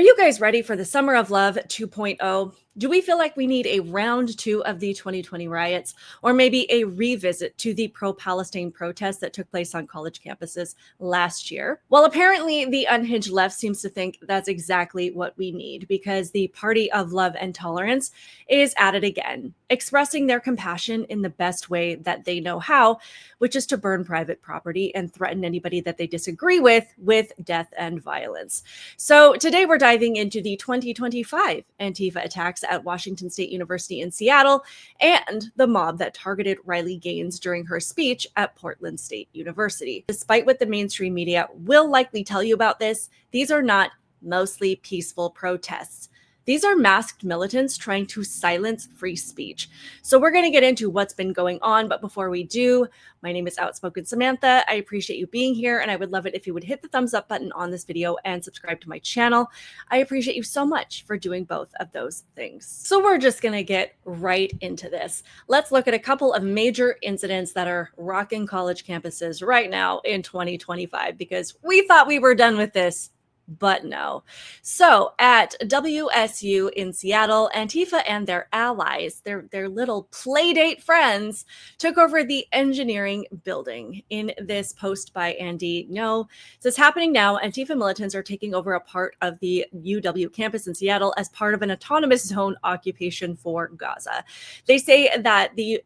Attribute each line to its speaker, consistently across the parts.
Speaker 1: Are you guys ready for the Summer of Love 2.0? Do we feel like we need a round two of the 2020 riots, or maybe a revisit to the pro-Palestine protests that took place on college campuses last year? Well, apparently the unhinged left seems to think that's exactly what we need, because the party of love and tolerance is at it again, expressing their compassion in the best way that they know how, which is to burn private property and threaten anybody that they disagree with death and violence. So today we're diving into the 2025 Antifa attacks at Washington State University in Seattle and the mob that targeted Riley Gaines during her speech at Portland State University. Despite what the mainstream media will likely tell you about this, these are not mostly peaceful protests. These are masked militants trying to silence free speech. So we're going to get into what's been going on. But before we do, my name is Outspoken Samantha. I appreciate you being here, and I would love it if you would hit the thumbs up button on this video and subscribe to my channel. I appreciate you so much for doing both of those things. So we're just going to get right into this. Let's look at a couple of major incidents that are rocking college campuses right now in 2025, because we thought we were done with this. But no. So at WSU in Seattle, Antifa and their allies, their little playdate friends, took over the engineering building. In this post by Andy No, it says, happening now, Antifa militants are taking over a part of the UW campus in Seattle as part of an autonomous zone occupation for Gaza. They say the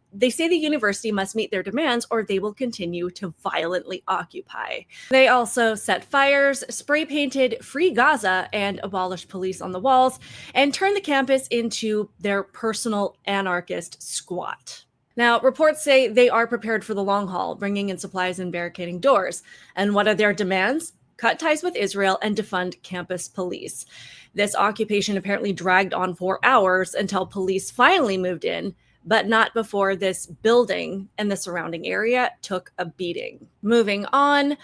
Speaker 1: university must meet their demands or they will continue to violently occupy. They also set fires, spray painted Free Gaza and abolished police on the walls, and turned the campus into their personal anarchist squat. Now, reports say they are prepared for the long haul, bringing in supplies and barricading doors. And what are their demands? Cut ties with Israel and defund campus police. This occupation apparently dragged on for hours until police finally moved in, but not before this building and the surrounding area took a beating. Moving on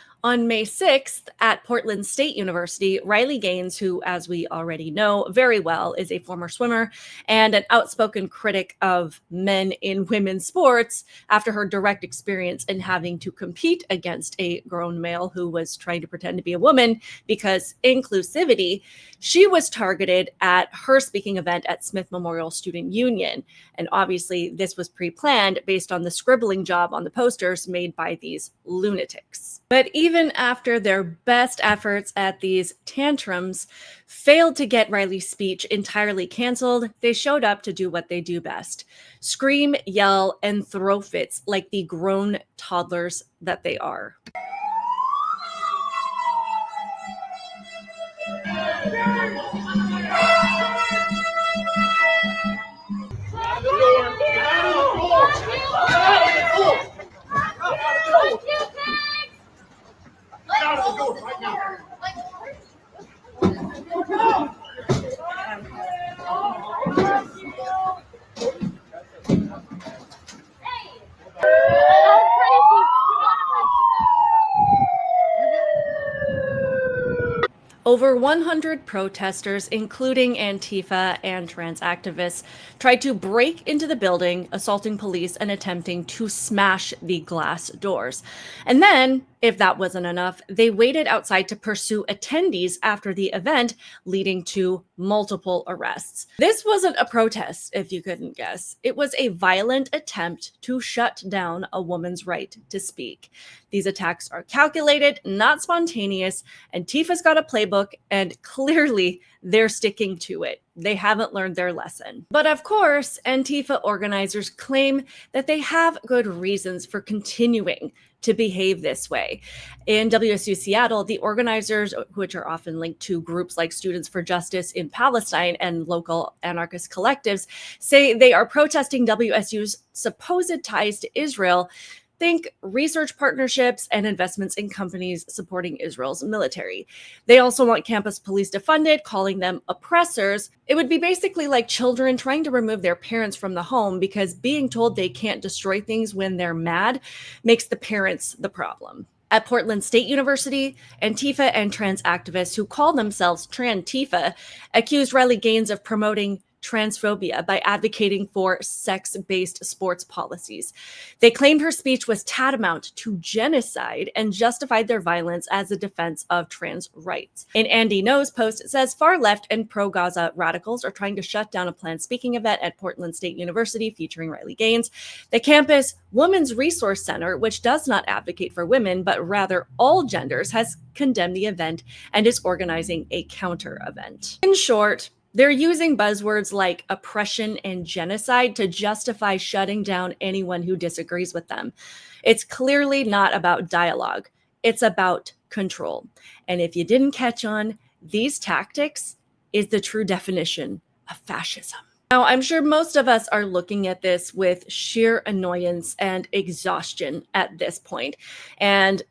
Speaker 1: May 6th at Portland State University, Riley Gaines, who, as we already know very well, is a former swimmer and an outspoken critic of men in women's sports after her direct experience in having to compete against a grown male who was trying to pretend to be a woman because inclusivity, she was targeted at her speaking event at Smith Memorial Student Union. And obviously this was pre-planned based on the scribbling job on the posters made by these lunatics. But even after their best efforts at these tantrums failed to get Riley's speech entirely canceled, they showed up to do what they do best: scream, yell, and throw fits like the grown toddlers that they are. Over 100 protesters, including Antifa and trans activists, tried to break into the building, assaulting police and attempting to smash the glass doors. And then, if that wasn't enough, they waited outside to pursue attendees after the event, leading to multiple arrests. This wasn't a protest, if you couldn't guess. It was a violent attempt to shut down a woman's right to speak. These attacks are calculated, not spontaneous. Antifa's got a playbook, and clearly they're sticking to it. They haven't learned their lesson. But of course, Antifa organizers claim that they have good reasons for continuing to behave this way. In WSU Seattle, the organizers, which are often linked to groups like Students for Justice in Palestine and local anarchist collectives, say they are protesting WSU's supposed ties to Israel. Think research partnerships and investments in companies supporting Israel's military. They also want campus police defunded, calling them oppressors. It would be basically like children trying to remove their parents from the home because being told they can't destroy things when they're mad makes the parents the problem. At Portland State University, Antifa and trans activists who call themselves Trantifa accused Riley Gaines of promoting transphobia by advocating for sex-based sports policies. They claimed her speech was tantamount to genocide and justified their violence as a defense of trans rights. In Andy No's post, it says far-left and pro-Gaza radicals are trying to shut down a planned speaking event at Portland State University featuring Riley Gaines. The campus Women's Resource Center, which does not advocate for women, but rather all genders, has condemned the event and is organizing a counter event. In short, they're using buzzwords like oppression and genocide to justify shutting down anyone who disagrees with them. It's clearly not about dialogue. It's about control. And if you didn't catch on, these tactics is the true definition of fascism. Now, I'm sure most of us are looking at this with sheer annoyance and exhaustion at this point. And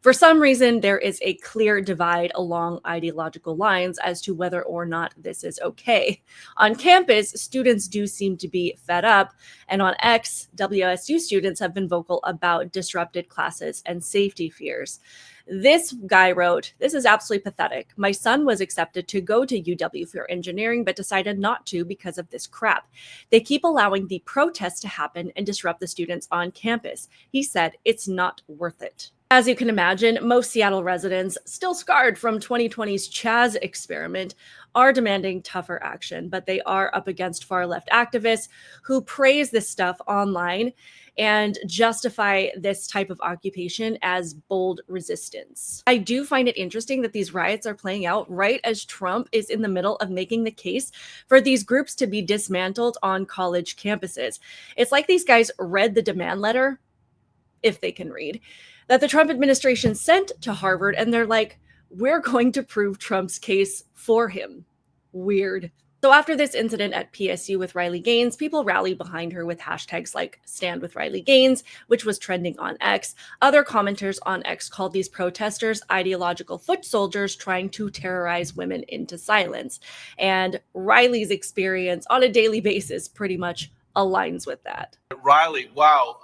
Speaker 1: for some reason, there is a clear divide along ideological lines as to whether or not this is okay. On campus, students do seem to be fed up. And on X, WSU students have been vocal about disrupted classes and safety fears. This guy wrote, "This is absolutely pathetic. My son was accepted to go to UW for engineering, but decided not to because of this crap. They keep allowing the protests to happen and disrupt the students on campus. He said it's not worth it." As you can imagine, most Seattle residents, still scarred from 2020's Chaz experiment, are demanding tougher action, but they are up against far-left activists who praise this stuff online and justify this type of occupation as bold resistance. I do find it interesting that these riots are playing out right as Trump is in the middle of making the case for these groups to be dismantled on college campuses. It's like these guys read the demand letter, if they can read, that the Trump administration sent to Harvard, and they're like, we're going to prove Trump's case for him. Weird. So after this incident at PSU with Riley Gaines, people rallied behind her with hashtags like Stand with Riley Gaines, which was trending on X. Other commenters on X called these protesters ideological foot soldiers trying to terrorize women into silence. And Riley's experience on a daily basis pretty much aligns with that.
Speaker 2: Riley, wow,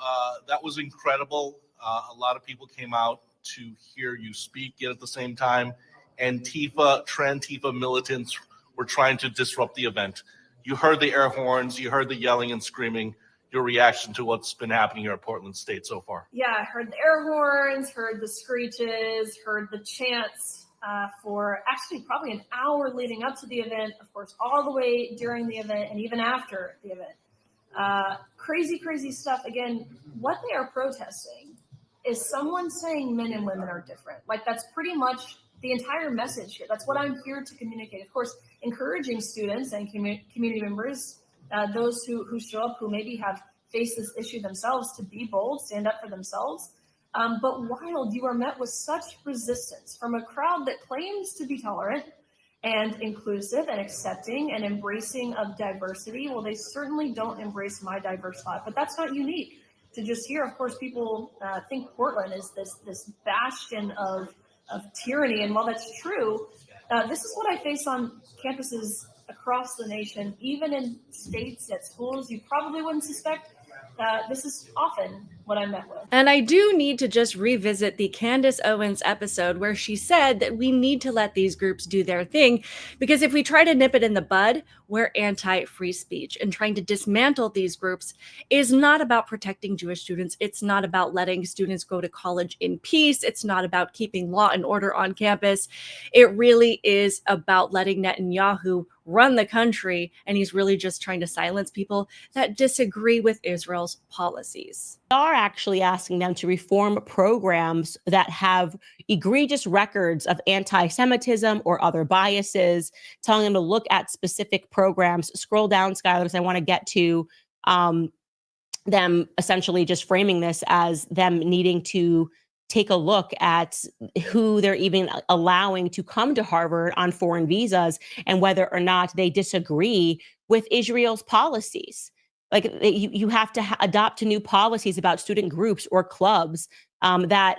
Speaker 2: that was incredible. A lot of people came out to hear you speak, yet at the same time, Antifa militants were trying to disrupt the event. You heard the air horns, you heard the yelling and screaming. Your reaction to what's been happening here at Portland State so far?
Speaker 3: Yeah, I heard the air horns, heard the screeches, heard the chants for actually probably an hour leading up to the event, of course, all the way during the event and even after the event. Crazy stuff. Again, what they are protesting is someone saying men and women are different. Like, that's pretty much the entire message here. That's what I'm here to communicate. Of course, encouraging students and community members, those who show up, who maybe have faced this issue themselves, to be bold, stand up for themselves. But while you are met with such resistance from a crowd that claims to be tolerant and inclusive and accepting and embracing of diversity, well, they certainly don't embrace my diverse thought. But that's not unique to just here. Of course, people think Portland is this bastion of tyranny. And while that's true, this is what I face on campuses across the nation, even in states at schools you probably wouldn't suspect. This is often what I'm met with.
Speaker 1: And I do need to just revisit the Candace Owens episode where she said that we need to let these groups do their thing, because if we try to nip it in the bud, we're anti-free speech. And trying to dismantle these groups is not about protecting Jewish students. It's not about letting students go to college in peace. It's not about keeping law and order on campus. It really is about letting Netanyahu run the country, and he's really just trying to silence people that disagree with Israel's policies.
Speaker 4: We are actually asking them to reform programs that have egregious records of anti-Semitism or other biases, telling them to look at specific programs. Scroll down, Skylar, because I want to get to them essentially just framing this as them needing to take a look at who they're even allowing to come to Harvard on foreign visas and whether or not they disagree with Israel's policies. Like, you have to adopt new policies about student groups or clubs that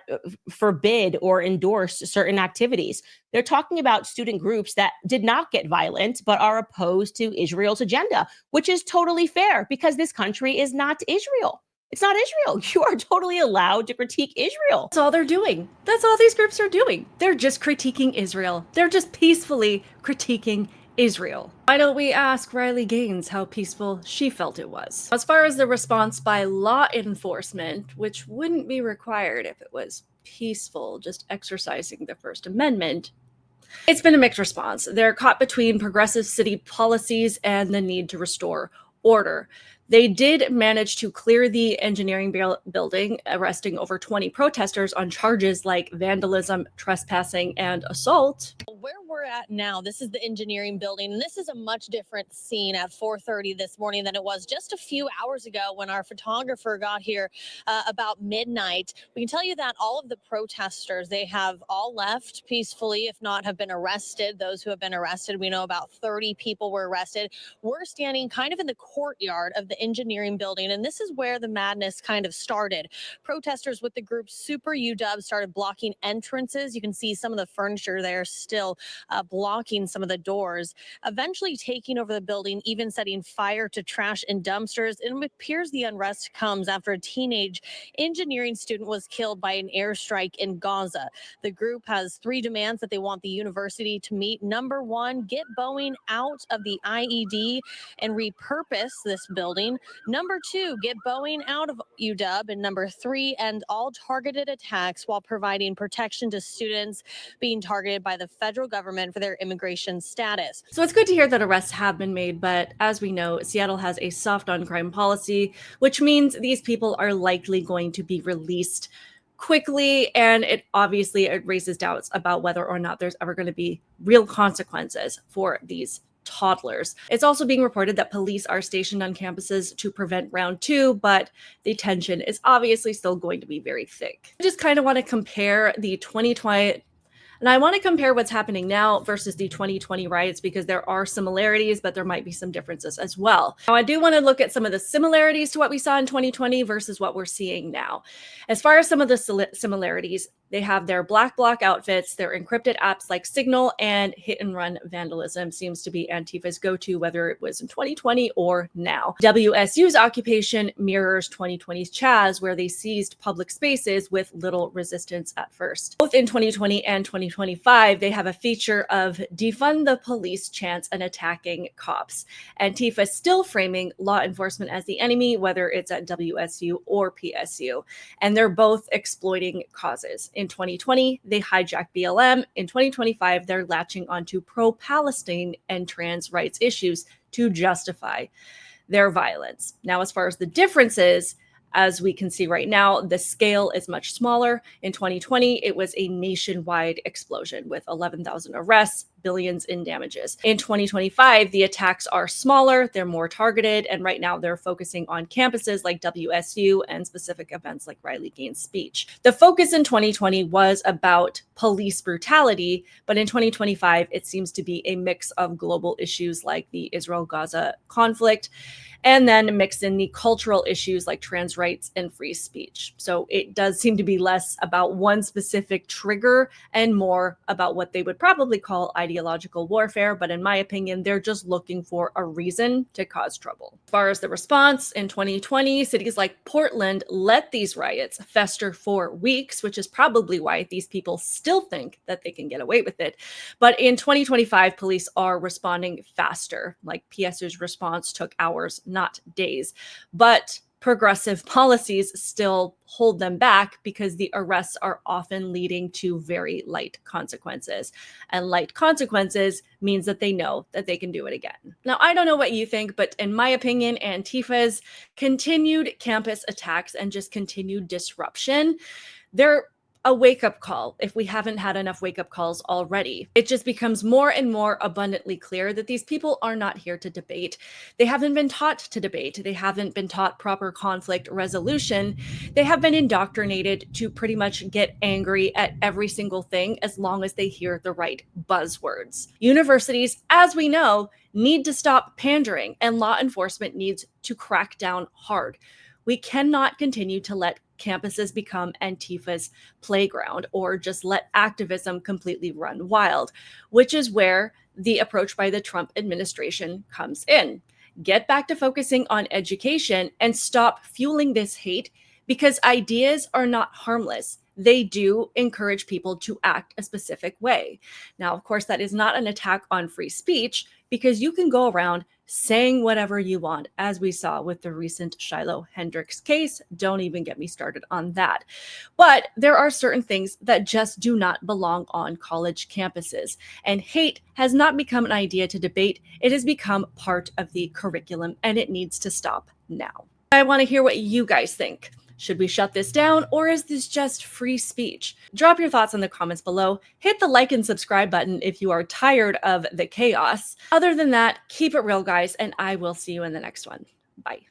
Speaker 4: forbid or endorse certain activities. They're talking about student groups that did not get violent, but are opposed to Israel's agenda, which is totally fair because this country is not Israel. It's not Israel. You are totally allowed to critique Israel.
Speaker 1: That's all they're doing. That's all these groups are doing. They're just critiquing Israel. They're just peacefully critiquing Israel. Why don't we ask Riley Gaines how peaceful she felt it was? As far as the response by law enforcement, which wouldn't be required if it was peaceful, just exercising the First Amendment, it's been a mixed response. They're caught between progressive city policies and the need to restore order. They did manage to clear the engineering building, arresting over 20 protesters on charges like vandalism, trespassing, and assault.
Speaker 5: Where we're at now, this is the engineering building, and this is a much different scene at 4:30 this morning than it was just a few hours ago when our photographer got here about midnight. We can tell you that all of the protesters, they have all left peacefully, if not have been arrested. Those who have been arrested, we know about 30 people were arrested. We're standing kind of in the courtyard of the engineering building, and this is where the madness kind of started. Protesters with the group Super UW started blocking entrances. You can see some of the furniture there still blocking some of the doors, eventually taking over the building, even setting fire to trash and dumpsters. And it appears the unrest comes after a teenage engineering student was killed by an airstrike in Gaza. The group has 3 demands that they want the university to meet. Number 1, get Boeing out of the IED and repurpose this building. Number 2, get Boeing out of UW. And number 3, end all targeted attacks while providing protection to students being targeted by the federal government for their immigration status.
Speaker 1: So it's good to hear that arrests have been made, but as we know, Seattle has a soft on crime policy, which means these people are likely going to be released quickly, and it raises doubts about whether or not there's ever going to be real consequences for these toddlers. It's also being reported that police are stationed on campuses to prevent round 2, but the tension is obviously still going to be very thick. I just kind of want to compare the 2020, and I want to compare what's happening now versus the 2020 riots because there are similarities, but there might be some differences as well. Now, I do want to look at some of the similarities to what we saw in 2020 versus what we're seeing now. As far as some of the similarities, they have their black bloc outfits, their encrypted apps like Signal, and hit and run vandalism seems to be Antifa's go-to, whether it was in 2020 or now. WSU's occupation mirrors 2020's Chaz, where they seized public spaces with little resistance at first. Both in 2020 and 2025, they have a feature of defund the police chants and attacking cops. Antifa still framing law enforcement as the enemy, whether it's at WSU or PSU, and they're both exploiting causes. In 2020, they hijacked BLM. In 2025, they're latching onto pro-Palestine and trans rights issues to justify their violence. Now, as far as the differences, as we can see right now, the scale is much smaller. In 2020, it was a nationwide explosion with 11,000 arrests, billions in damages. In 2025, the attacks are smaller, they're more targeted, and right now they're focusing on campuses like WSU and specific events like Riley Gaines' speech. The focus in 2020 was about police brutality, but in 2025, it seems to be a mix of global issues like the Israel-Gaza conflict, and then mixed in the cultural issues like trans rights and free speech. So it does seem to be less about one specific trigger and more about what they would probably call ideological warfare. But in my opinion, they're just looking for a reason to cause trouble. As far as the response, in 2020, cities like Portland let these riots fester for weeks, which is probably why these people still think that they can get away with it. But in 2025, police are responding faster. Like PSU's response took hours, not days. But progressive policies still hold them back because the arrests are often leading to very light consequences. And light consequences means that they know that they can do it again. Now, I don't know what you think, but in my opinion, Antifa's continued campus attacks and just continued disruption, they're a wake-up call if we haven't had enough wake-up calls already. It just becomes more and more abundantly clear that these people are not here to debate. They haven't been taught to debate. They haven't been taught proper conflict resolution. They have been indoctrinated to pretty much get angry at every single thing as long as they hear the right buzzwords. Universities, as we know, need to stop pandering, and law enforcement needs to crack down hard. We cannot continue to let campuses become Antifa's playground or just let activism completely run wild, which is where the approach by the Trump administration comes in. Get back to focusing on education and stop fueling this hate, because ideas are not harmless. they do encourage people to act a specific way. Now, of course, that is not an attack on free speech, because you can go around saying whatever you want, as we saw with the recent Shiloh Hendricks case. Don't even get me started on that. But there are certain things that just do not belong on college campuses. And hate has not become an idea to debate. It has become part of the curriculum, and it needs to stop now. I want to hear what you guys think. Should we shut this down, or is this just free speech? Drop your thoughts in the comments below. Hit the like and subscribe button if you are tired of the chaos. Other than that, keep it real, guys, and I will see you in the next one. Bye.